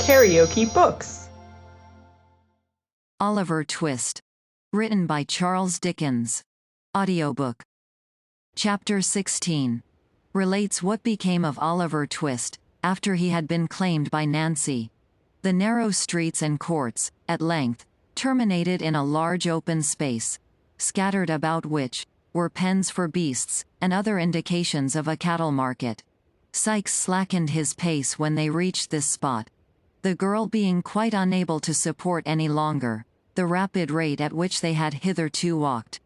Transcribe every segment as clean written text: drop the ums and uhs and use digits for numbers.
KaraokeBooks. Oliver Twist. Written by Charles Dickens. Audiobook. Chapter 16. Relates what became of Oliver Twist, after he had been claimed by Nancy. The narrow streets and courts, at length, terminated in a large open space, scattered about which were pens for beasts, and other indications of a cattle market. Sikes slackened his pace when they reached this spot, the girl being quite unable to support any longer the rapid rate at which they had hitherto walked.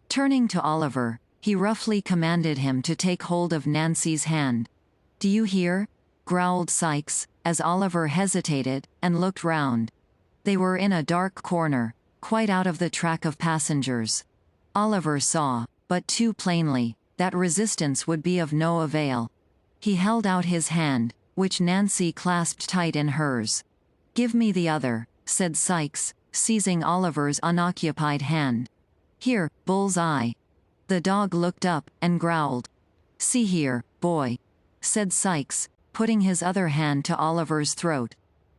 Turning to Oliver, he roughly commanded him to take hold of Nancy's hand. "Do you hear?" growled Sikes, as Oliver hesitated and looked round. They were in a dark corner, quite out of the track of passengers. Oliver saw, but too plainly, that resistance would be of no avail. He held out his hand, which Nancy clasped tight in hers. "Give me the other," said Sikes, seizing Oliver's unoccupied hand. "Here, Bullseye." The dog looked up and growled. "See here, boy," said Sikes, putting his other hand to Oliver's throat.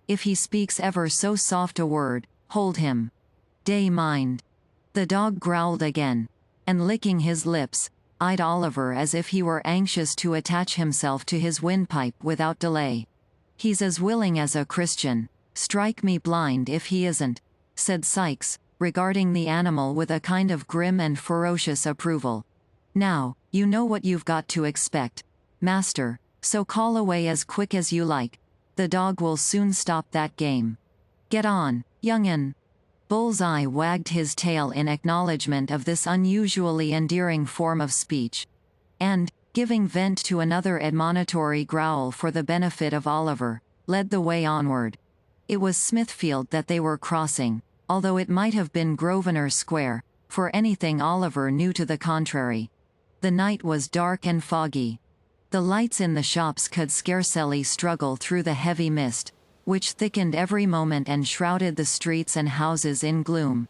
"If he speaks ever so soft a word, hold him. Dey mind." The dog growled again, and licking his lips, eyed Oliver as if he were anxious to attach himself to his windpipe without delay. "He's as willing as a Christian, strike me blind if he isn't," said Sikes, regarding the animal with a kind of grim and ferocious approval. "Now, you know what you've got to expect, master, so call away as quick as you like. The dog will soon stop that game. Get on, young'un." Bullseye wagged his tail in acknowledgement of this unusually endearing form of speech, and, giving vent to another admonitory growl for the benefit of Oliver, led the way onward. It was Smithfield that they were crossing, although it might have been Grosvenor Square, for anything Oliver knew to the contrary. The night was dark and foggy. The lights in the shops could scarcely struggle through the heavy mist, which thickened every moment and shrouded the streets and houses in gloom,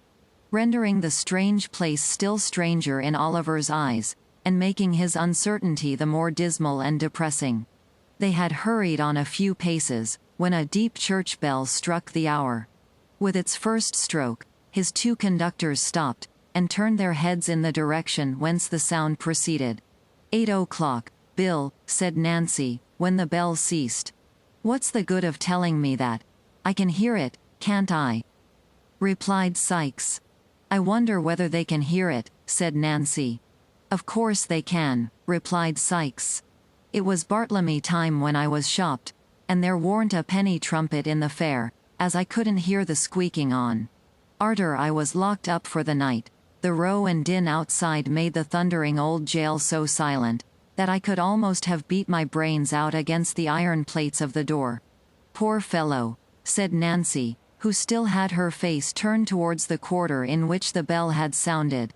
rendering the strange place still stranger in Oliver's eyes, and making his uncertainty the more dismal and depressing. They had hurried on a few paces, when a deep church bell struck the hour. With its first stroke, his two conductors stopped, and turned their heads in the direction whence the sound proceeded. "8 o'clock, Bill," said Nancy, when the bell ceased. "What's the good of telling me that? I can hear it, can't I?" replied Sikes. "I wonder whether they can hear it," said Nancy. "Of course they can," replied Sikes. "It was Bartlemy time when I was shopped, and there warn't a penny trumpet in the fair, as I couldn't hear the squeaking on. Arter I was locked up for the night, the row and din outside made the thundering old jail so silent, that I could almost have beat my brains out against the iron plates of the door." "Poor fellow," said Nancy, who still had her face turned towards the quarter in which the bell had sounded.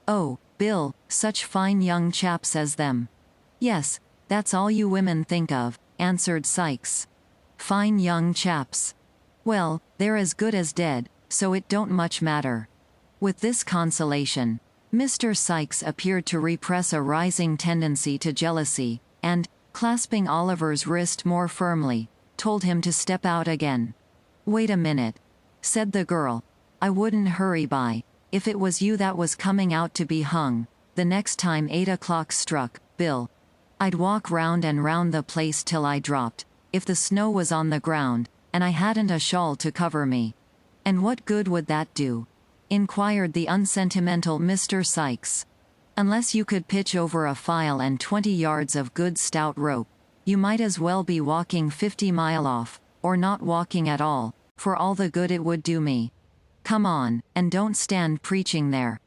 "Oh, Bill, such fine young chaps as them." "Yes, that's all you women think of," answered Sikes. "Fine young chaps. Well, they're as good as dead, so it don't much matter." With this consolation, Mr. Sikes appeared to repress a rising tendency to jealousy, and, clasping Oliver's wrist more firmly, told him to step out again. "Wait a minute," said the girl. "I wouldn't hurry by, if it was you that was coming out to be hung, the next time 8 o'clock struck, Bill. I'd walk round and round the place till I dropped, if the snow was on the ground, and I hadn't a shawl to cover me." "And what good would that do?" inquired the unsentimental Mr. Sikes. "Unless you could pitch over a file and 20 yards of good stout rope, you might as well be walking 50 mile off, or not walking at all, for all the good it would do me. Come on, and don't stand preaching there."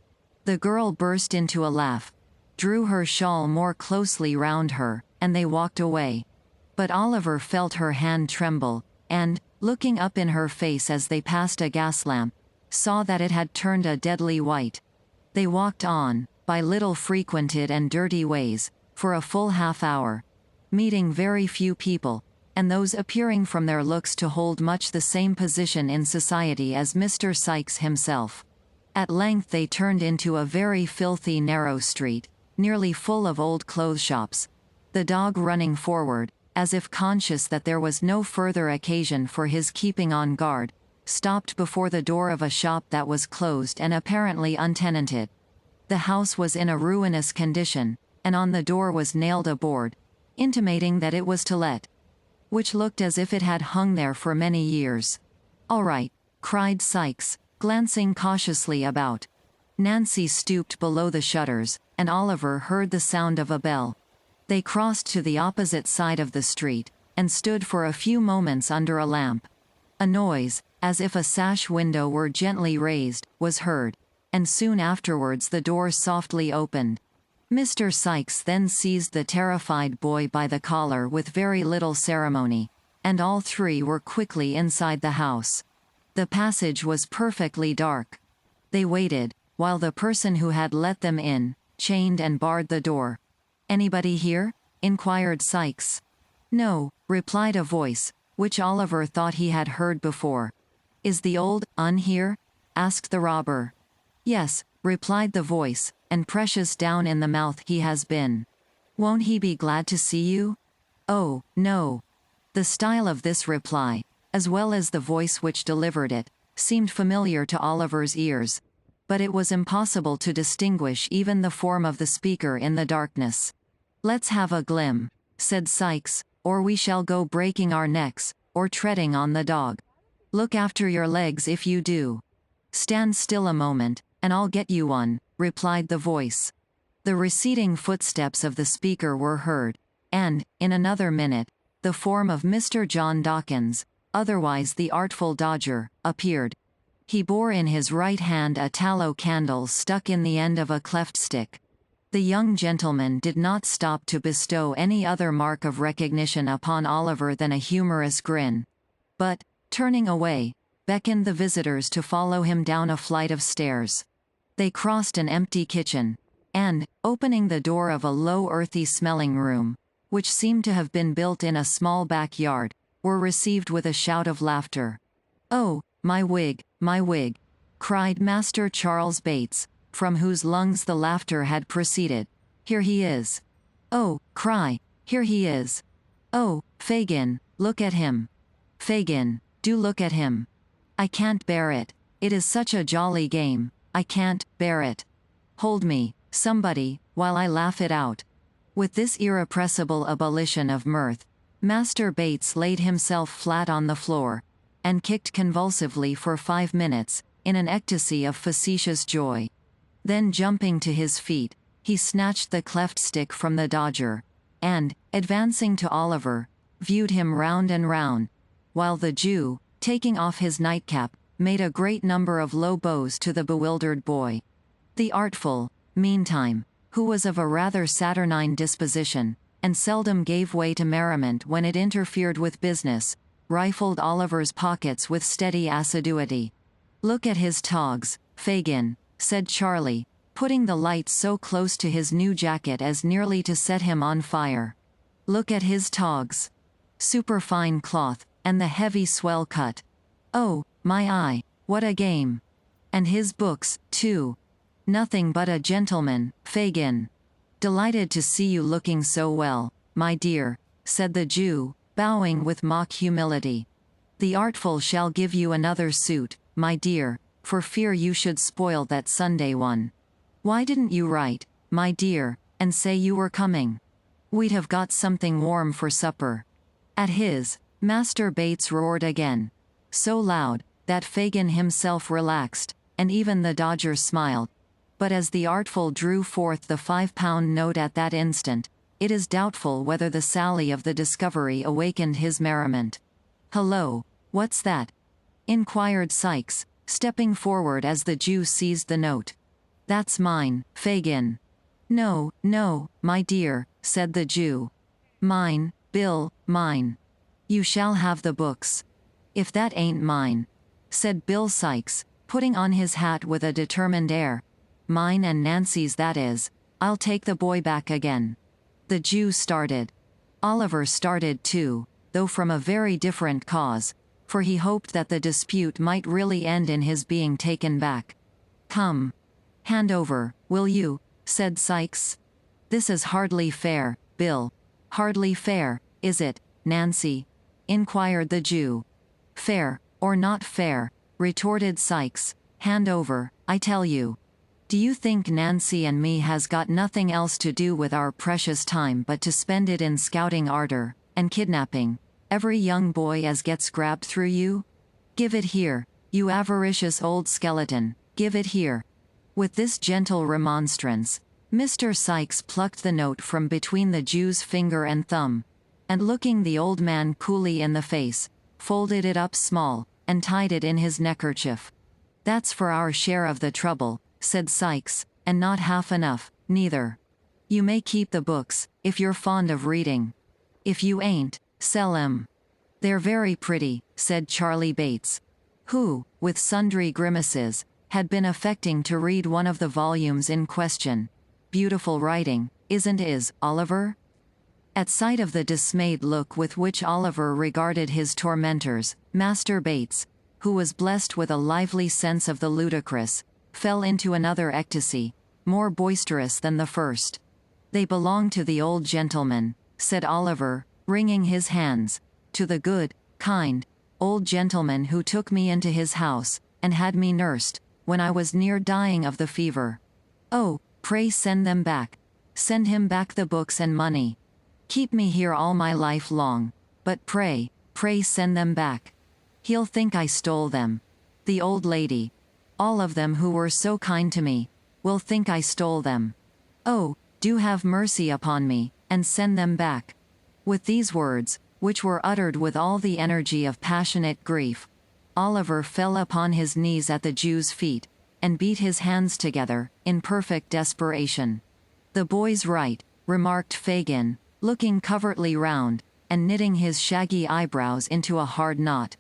The girl burst into a laugh, drew her shawl more closely round her, and they walked away. But Oliver felt her hand tremble, and, looking up in her face as they passed a gas lamp, saw that it had turned a deadly white. They walked on, by little frequented and dirty ways, for a full half-hour, meeting very few people, and those appearing from their looks to hold much the same position in society as Mr. Sikes himself. At length they turned into a very filthy narrow street, nearly full of old clothes shops, the dog running forward, as if conscious that there was no further occasion for his keeping on guard, stopped before the door of a shop that was closed and apparently untenanted. The house was in a ruinous condition, and on the door was nailed a board, intimating that it was to let, which looked as if it had hung there for many years. "All right," cried Sikes, glancing cautiously about. Nancy stooped below the shutters, and Oliver heard the sound of a bell. They crossed to the opposite side of the street, and stood for a few moments under a lamp. A noise, as if a sash window were gently raised, was heard, and soon afterwards the door softly opened. Mr. Sikes then seized the terrified boy by the collar with very little ceremony, and all three were quickly inside the house. The passage was perfectly dark. They waited, while the person who had let them in, chained and barred the door. "Anybody here?" inquired Sikes. "No," replied a voice, which Oliver thought he had heard before. "Is the old un here?" asked the robber. "Yes," replied the voice, "and precious down in the mouth he has been. Won't he be glad to see you?" "Oh, no." The style of this reply, as well as the voice which delivered it, seemed familiar to Oliver's ears, but it was impossible to distinguish even the form of the speaker in the darkness. "Let's have a glim," said Sikes, "or we shall go breaking our necks, or treading on the dog. Look after your legs if you do." "Stand still a moment, and I'll get you one," replied the voice. The receding footsteps of the speaker were heard, and, in another minute, the form of Mr. John Dawkins, otherwise the Artful Dodger, appeared. He bore in his right hand a tallow candle stuck in the end of a cleft stick. The young gentleman did not stop to bestow any other mark of recognition upon Oliver than a humorous grin, but, turning away, beckoned the visitors to follow him down a flight of stairs. They crossed an empty kitchen, and, opening the door of a low earthy-smelling room, which seemed to have been built in a small backyard, were received with a shout of laughter. "Oh, my wig, cried Master Charles Bates, from whose lungs the laughter had proceeded. "Here he is." "Oh, cry, here he is." "Oh, Fagin, look at him. Fagin, do look at him. I can't bear it. It is such a jolly game, I can't bear it. Hold me, somebody, while I laugh it out." With this irrepressible ebullition of mirth, Master Bates laid himself flat on the floor, and kicked convulsively for 5 minutes, in an ecstasy of facetious joy. Then jumping to his feet, he snatched the cleft stick from the Dodger, and, advancing to Oliver, viewed him round and round, while the Jew, taking off his nightcap, made a great number of low bows to the bewildered boy. The Artful, meantime, who was of a rather saturnine disposition, and seldom gave way to merriment when it interfered with business, rifled Oliver's pockets with steady assiduity. "Look at his togs, Fagin," said Charlie, putting the light so close to his new jacket as nearly to set him on fire. "Look at his togs. Superfine cloth, and the heavy swell cut. Oh, my eye, what a game! And his books, too. Nothing but a gentleman, Fagin. Delighted to see you looking so well, my dear," said the Jew, bowing with mock humility. "The Artful shall give you another suit, my dear, for fear you should spoil that Sunday one. Why didn't you write, my dear, and say you were coming? We'd have got something warm for supper." At his, Master Bates roared again, so loud, that Fagin himself relaxed, and even the Dodger smiled. But as the Artful drew forth the £5 note at that instant, it is doubtful whether the sally of the discovery awakened his merriment. "Hello, what's that?" inquired Sikes, stepping forward as the Jew seized the note. "That's mine, Fagin." "No, no, my dear," said the Jew. "Mine, Bill, mine. You shall have the books." "If that ain't mine," said Bill Sikes, putting on his hat with a determined air. "Mine and Nancy's that is. I'll take the boy back again." The Jew started. Oliver started too, though from a very different cause, for he hoped that the dispute might really end in his being taken back. "Come. Hand over, will you?" said Sikes. "This is hardly fair, Bill. Hardly fair," is it, Nancy?" inquired the Jew. "Fair, or not fair," retorted Sikes. "Hand over, I tell you. Do you think Nancy and me has got nothing else to do with our precious time but to spend it in scouting ardor, and kidnapping every young boy as gets grabbed through you? Give it here, you avaricious old skeleton, give it here." With this gentle remonstrance, Mr. Sikes plucked the note from between the Jew's finger and thumb, and looking the old man coolly in the face, folded it up small, and tied it in his neckerchief. "That's for our share of the trouble," said Sikes, "and not half enough, neither. You may keep the books, if you're fond of reading. If you ain't, sell 'em." "They're very pretty," said Charlie Bates, who, with sundry grimaces, had been affecting to read one of the volumes in question. "Beautiful writing, isn't it, Oliver?" At sight of the dismayed look with which Oliver regarded his tormentors, Master Bates, who was blessed with a lively sense of the ludicrous, fell into another ecstasy, more boisterous than the first. "They belong to the old gentleman," said Oliver, wringing his hands, "to the good, kind, old gentleman who took me into his house, and had me nursed, when I was near dying of the fever. Oh, pray send them back. Send him back the books and money. Keep me here all my life long, but pray, pray send them back. He'll think I stole them. The old lady, all of them who were so kind to me, will think I stole them. Oh, do have mercy upon me, and send them back." With these words, which were uttered with all the energy of passionate grief, Oliver fell upon his knees at the Jew's feet, and beat his hands together, in perfect desperation. "The boy's right," remarked Fagin, looking covertly round, and knitting his shaggy eyebrows into a hard knot.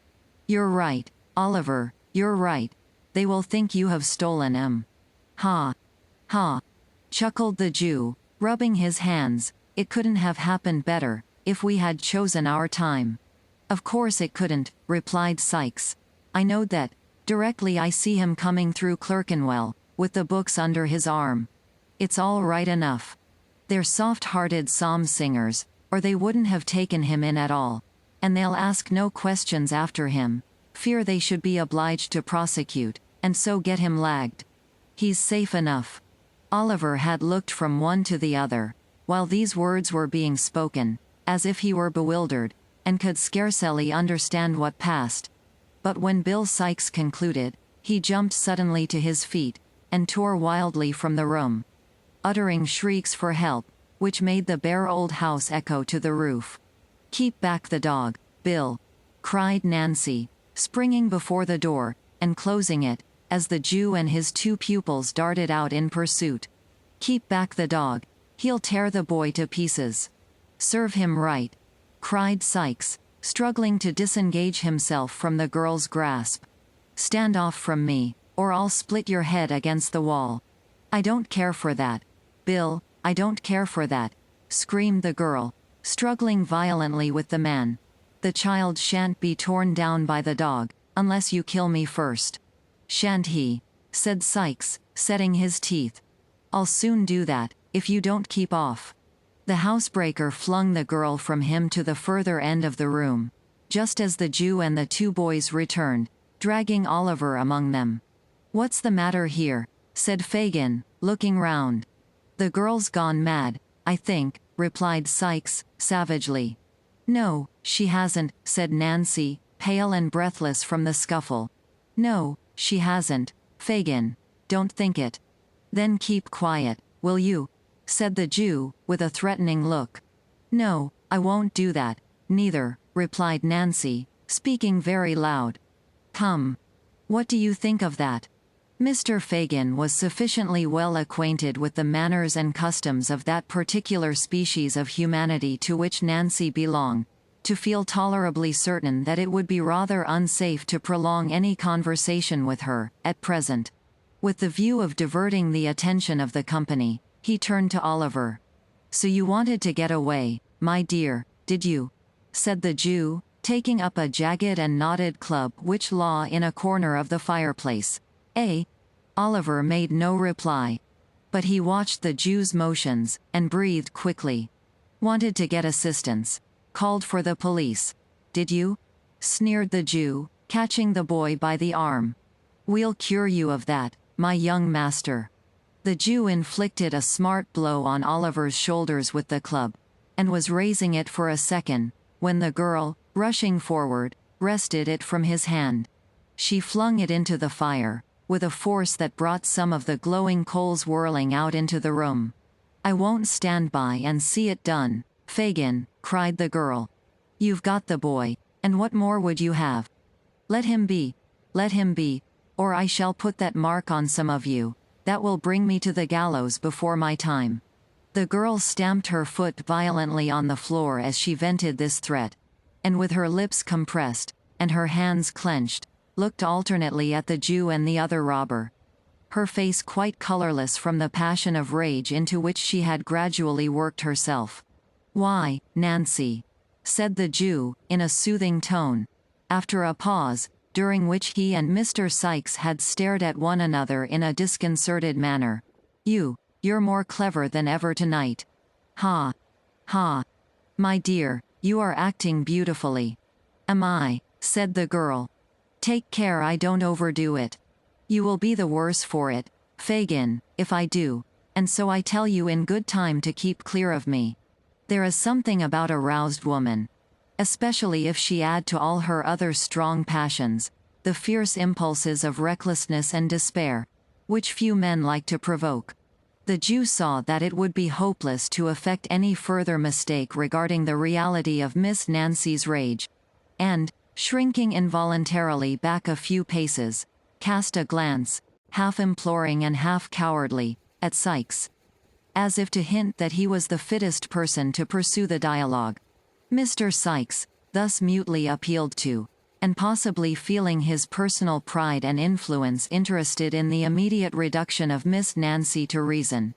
"You're right, Oliver, you're right. They will think you have stolen 'em." "Ha! Ha!" chuckled the Jew, rubbing his hands. "It couldn't have happened better, if we had chosen our time." "Of course it couldn't," replied Sikes. "I know that, directly I see him coming through Clerkenwell, with the books under his arm. It's all right enough. They're soft-hearted psalm singers, or they wouldn't have taken him in at all. And they'll ask no questions after him, fear they should be obliged to prosecute, and so get him lagged. He's safe enough." Oliver had looked from one to the other, while these words were being spoken, as if he were bewildered, and could scarcely understand what passed. But when Bill Sikes concluded, he jumped suddenly to his feet, and tore wildly from the room, uttering shrieks for help, which made the bare old house echo to the roof. "Keep back the dog, Bill!" cried Nancy, springing before the door, and closing it, as the Jew and his two pupils darted out in pursuit. "Keep back the dog! He'll tear the boy to pieces." "Serve him right!" cried Sikes, struggling to disengage himself from the girl's grasp. "Stand off from me, or I'll split your head against the wall." "I don't care for that, Bill, I don't care for that," screamed the girl, struggling violently with the man. "The child shan't be torn down by the dog, unless you kill me first." "Shan't he?" said Sikes, setting his teeth. "I'll soon do that, if you don't keep off." The housebreaker flung the girl from him to the further end of the room, just as the Jew and the two boys returned, dragging Oliver among them. "What's the matter here?" said Fagin, looking round. "The girl's gone mad, I think," replied Sikes, savagely. "No, she hasn't," said Nancy, pale and breathless from the scuffle. "No, she hasn't, Fagin. Don't think it." "Then keep quiet, will you?" said the Jew, with a threatening look. "No, I won't do that, neither," replied Nancy, speaking very loud. "Come. What do you think of that?" Mr. Fagin was sufficiently well acquainted with the manners and customs of that particular species of humanity to which Nancy belonged, to feel tolerably certain that it would be rather unsafe to prolong any conversation with her, at present. With the view of diverting the attention of the company, he turned to Oliver. "So you wanted to get away, my dear, did you?" said the Jew, taking up a jagged and knotted club which lay in a corner of the fireplace. "Eh?" Oliver made no reply. But he watched the Jew's motions, and breathed quickly. "Wanted to get assistance. Called for the police. Did you? Sneered the Jew, catching the boy by the arm. We'll cure you of that, my young master. The Jew inflicted a smart blow on Oliver's shoulders with the club, and was raising it for a second, when the girl, rushing forward, wrested it from his hand. She flung it into the fire, with a force that brought some of the glowing coals whirling out into the room. I won't stand by and see it done, Fagin, cried the girl. You've got the boy, and what more would you have? Let him be, or I shall put that mark on some of you, that will bring me to the gallows before my time. The girl stamped her foot violently on the floor as she vented this threat, and with her lips compressed, and her hands clenched, looked alternately at the Jew and the other robber. Her face quite colorless from the passion of rage into which she had gradually worked herself. Why, Nancy, said the Jew, in a soothing tone, after a pause, during which he and Mr. Sikes had stared at one another in a disconcerted manner. You're more clever than ever tonight. Ha! Ha! My dear, you are acting beautifully. Am I? Said the girl. Take care I don't overdo it. You will be the worse for it, Fagin, if I do, and so I tell you in good time to keep clear of me. There is something about a roused woman, especially if she add to all her other strong passions, the fierce impulses of recklessness and despair, which few men like to provoke. The Jew saw that it would be hopeless to effect any further mistake regarding the reality of Miss Nancy's rage, and, shrinking involuntarily back a few paces, cast a glance, half imploring and half cowardly, at Sikes, as if to hint that he was the fittest person to pursue the dialogue. Mr. Sikes, thus mutely appealed to, and possibly feeling his personal pride and influence interested in the immediate reduction of Miss Nancy to reason,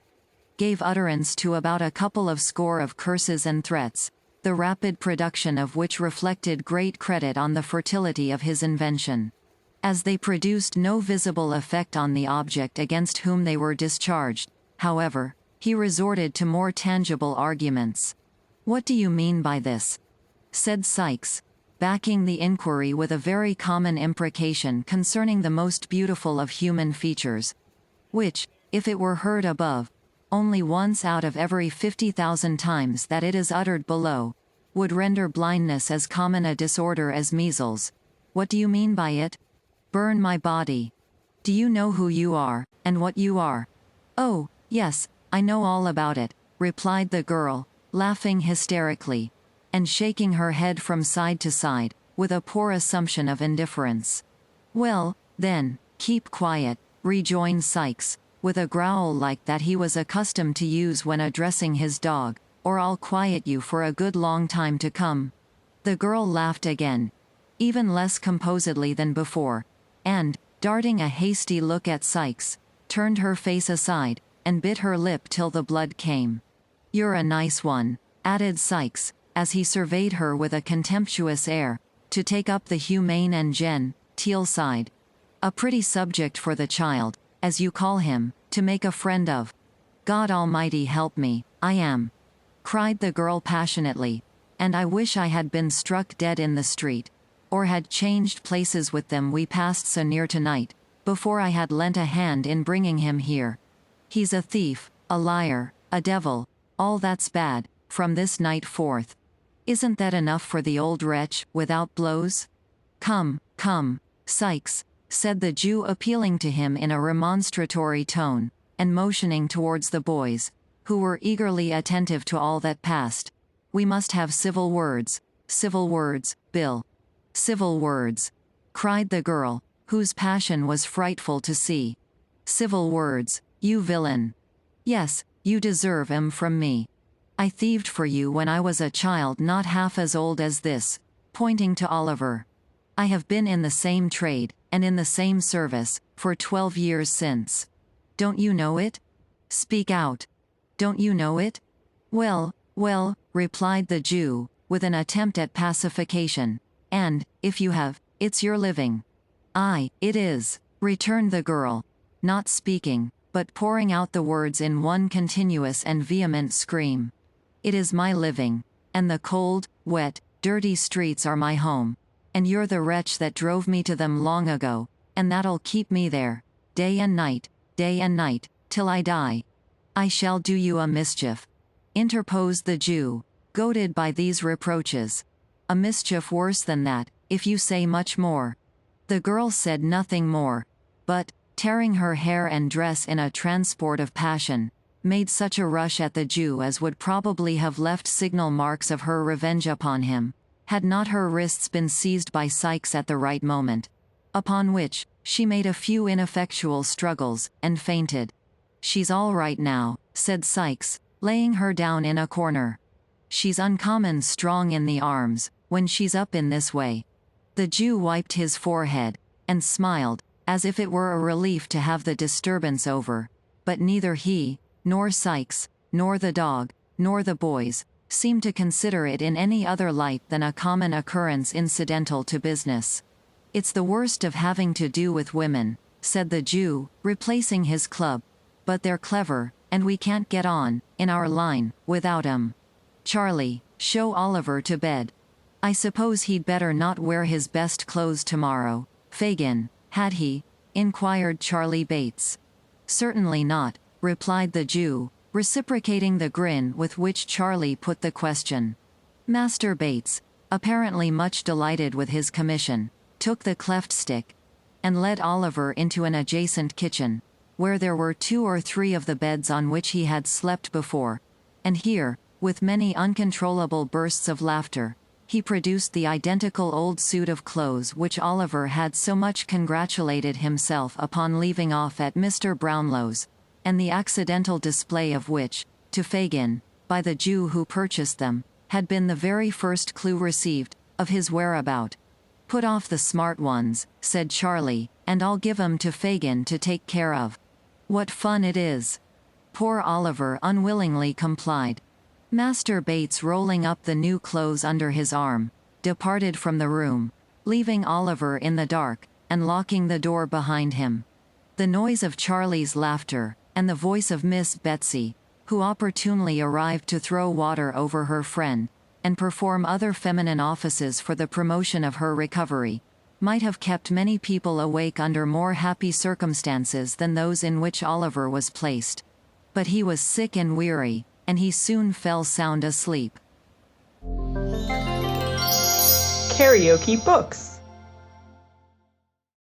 gave utterance to about a couple of score of curses and threats, the rapid production of which reflected great credit on the fertility of his invention. As they produced no visible effect on the object against whom they were discharged, however, he resorted to more tangible arguments. What do you mean by this? Said Sikes, backing the inquiry with a very common imprecation concerning the most beautiful of human features, which, if it were heard above, only once out of every 50,000 times that it is uttered below, would render blindness as common a disorder as measles. What do you mean by it? Burn my body. Do you know who you are, and what you are? Oh, yes, I know all about it, replied the girl, laughing hysterically, and shaking her head from side to side, with a poor assumption of indifference. Well, then, keep quiet, rejoined Sikes, with a growl like that he was accustomed to use when addressing his dog, or I'll quiet you for a good long time to come. The girl laughed again, even less composedly than before, and, darting a hasty look at Sikes, turned her face aside, and bit her lip till the blood came. You're a nice one, added Sikes, as he surveyed her with a contemptuous air, to take up the humane and genteel side. A pretty subject for the child, as you call him, to make a friend of. God Almighty help me, I am, cried the girl passionately, and I wish I had been struck dead in the street, or had changed places with them we passed so near tonight, before I had lent a hand in bringing him here. He's a thief, a liar, a devil, all that's bad, from this night forth. Isn't that enough for the old wretch, without blows? Come, Sikes, said the Jew appealing to him in a remonstratory tone, and motioning towards the boys, who were eagerly attentive to all that passed. We must have civil words, Bill. Civil words, cried the girl, whose passion was frightful to see. Civil words, you villain. Yes, you deserve 'em from me. I thieved for you when I was a child not half as old as this, pointing to Oliver. I have been in the same trade, and in the same service, for 12 years since. Don't you know it? Speak out. Don't you know it? Well, replied the Jew, with an attempt at pacification, and, if you have, it's your living. Aye, it is, returned the girl, not speaking, but pouring out the words in one continuous and vehement scream. It is my living. and the cold, wet, dirty streets are my home. And you're the wretch that drove me to them long ago, and that'll keep me there, day and night, till I die. I shall do you a mischief," interposed the Jew, goaded by these reproaches. "A mischief worse than that, if you say much more." The girl said nothing more, but, tearing her hair and dress in a transport of passion, made such a rush at the Jew as would probably have left signal marks of her revenge upon him, had not her wrists been seized by Sikes at the right moment. Upon which, she made a few ineffectual struggles, and fainted. "She's all right now," said Sikes, laying her down in a corner. "She's uncommon strong in the arms, when she's up in this way." The Jew wiped his forehead, and smiled, as if it were a relief to have the disturbance over, but neither he, nor Sikes, nor the dog, nor the boys, seemed to consider it in any other light than a common occurrence incidental to business. "It's the worst of having to do with women," said the Jew, replacing his club, "but they're clever, and we can't get on, in our line, without 'em. Charlie, show Oliver to bed. I suppose he'd better not wear his best clothes tomorrow, Fagin, had he?" inquired Charlie Bates. "Certainly not," replied the Jew, reciprocating the grin with which Charlie put the question. Master Bates, apparently much delighted with his commission, took the cleft stick, and led Oliver into an adjacent kitchen, where there were 2 or 3 of the beds on which he had slept before, and here, with many uncontrollable bursts of laughter, he produced the identical old suit of clothes which Oliver had so much congratulated himself upon leaving off at Mr. Brownlow's, and the accidental display of which, to Fagin, by the Jew who purchased them, had been the very first clue received, of his whereabout. "Put off the smart ones," said Charlie, "and I'll give 'em to Fagin to take care of. What fun it is!" Poor Oliver unwillingly complied. Master Bates, rolling up the new clothes under his arm, departed from the room, leaving Oliver in the dark, and locking the door behind him. The noise of Charlie's laughter, and the voice of Miss Betsy, who opportunely arrived to throw water over her friend, and perform other feminine offices for the promotion of her recovery, might have kept many people awake under more happy circumstances than those in which Oliver was placed. But he was sick and weary, and he soon fell sound asleep. KaraokeBooks.